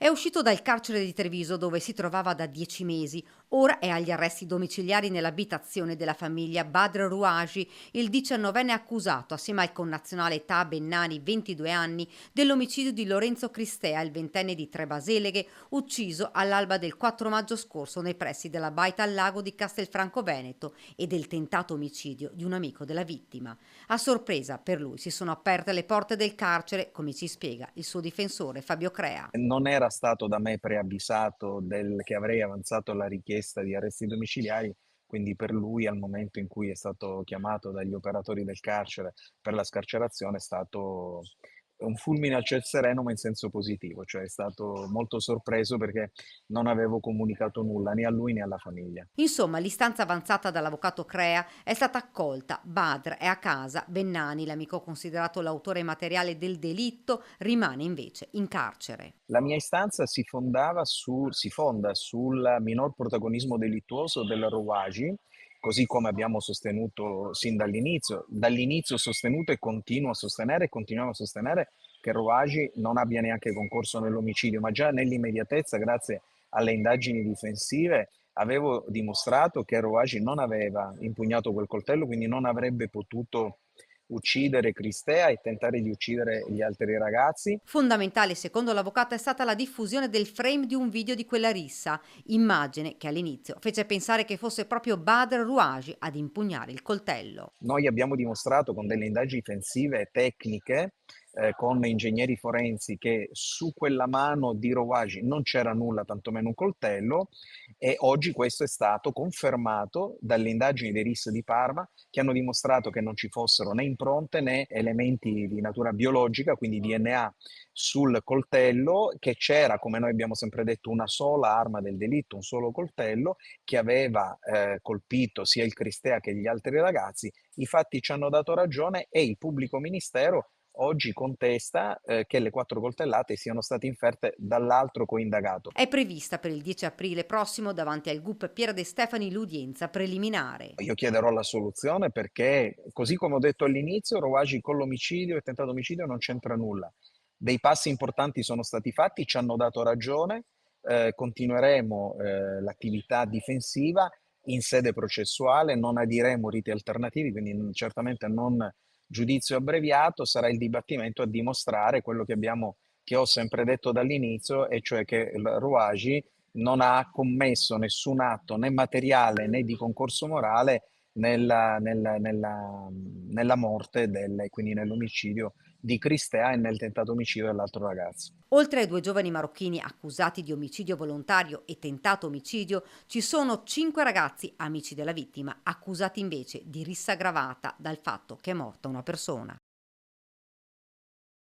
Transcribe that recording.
È uscito dal carcere di Treviso dove si trovava da 10 mesi. Ora è agli arresti domiciliari nell'abitazione della famiglia Badr Rouaji, il 19enne accusato, assieme al connazionale Ta Bennani, 22 anni, dell'omicidio di Lorenzo Cristea, il ventenne di Trebaseleghe, ucciso all'alba del 4 maggio scorso nei pressi della baita al lago di Castelfranco Veneto, e del tentato omicidio di un amico della vittima. A sorpresa per lui si sono aperte le porte del carcere, come ci spiega il suo difensore Fabio Crea. Non era stato da me preavvisato che avrei avanzato la richiesta di arresti domiciliari, quindi per lui al momento in cui è stato chiamato dagli operatori del carcere per la scarcerazione è stato un fulmine al ciel sereno, ma in senso positivo, cioè è stato molto sorpreso perché non avevo comunicato nulla né a lui né alla famiglia. Insomma, l'istanza avanzata dall'avvocato Crea è stata accolta. Badr è a casa, Bennani, l'amico considerato l'autore materiale del delitto, rimane invece in carcere. La mia istanza si fonda sul minor protagonismo delittuoso del Rouaji, così come abbiamo sostenuto sin dall'inizio. Dall'inizio ho sostenuto e continuo a sostenere e continuiamo a sostenere che Rouaji non abbia neanche concorso nell'omicidio, ma già nell'immediatezza, grazie alle indagini difensive, avevo dimostrato che Rouaji non aveva impugnato quel coltello, quindi non avrebbe potuto uccidere Cristea e tentare di uccidere gli altri ragazzi. Fondamentale, secondo l'avvocato, è stata la diffusione del frame di un video di quella rissa, immagine che all'inizio fece pensare che fosse proprio Badr Rouaji ad impugnare il coltello. Noi abbiamo dimostrato con delle indagini difensive tecniche, con ingegneri forensi, che su quella mano di Rouaji non c'era nulla, tantomeno un coltello, e oggi questo è stato confermato dalle indagini dei RIS di Parma, che hanno dimostrato che non ci fossero né impronte né elementi di natura biologica, quindi DNA sul coltello, che c'era, come noi abbiamo sempre detto, una sola arma del delitto, un solo coltello, che aveva colpito sia il Cristea che gli altri ragazzi. I fatti ci hanno dato ragione e il pubblico ministero oggi contesta che le 4 coltellate siano state inferte dall'altro coindagato. È prevista per il 10 aprile prossimo davanti al GUP Piera De Stefani l'udienza preliminare. Io chiederò la soluzione perché, così come ho detto all'inizio, Rouaji con l'omicidio e tentato omicidio non c'entra nulla. Dei passi importanti sono stati fatti, ci hanno dato ragione, continueremo l'attività difensiva in sede processuale, non adiremo riti alternativi, quindi certamente non giudizio abbreviato, sarà il dibattimento a dimostrare quello che ho sempre detto dall'inizio, e cioè che il Rouaji non ha commesso nessun atto né materiale né di concorso morale nella morte quindi nell'omicidio di Cristea e nel tentato omicidio dell'altro ragazzo. Oltre ai due giovani marocchini accusati di omicidio volontario e tentato omicidio, ci sono 5 ragazzi amici della vittima accusati invece di rissa aggravata dal fatto che è morta una persona.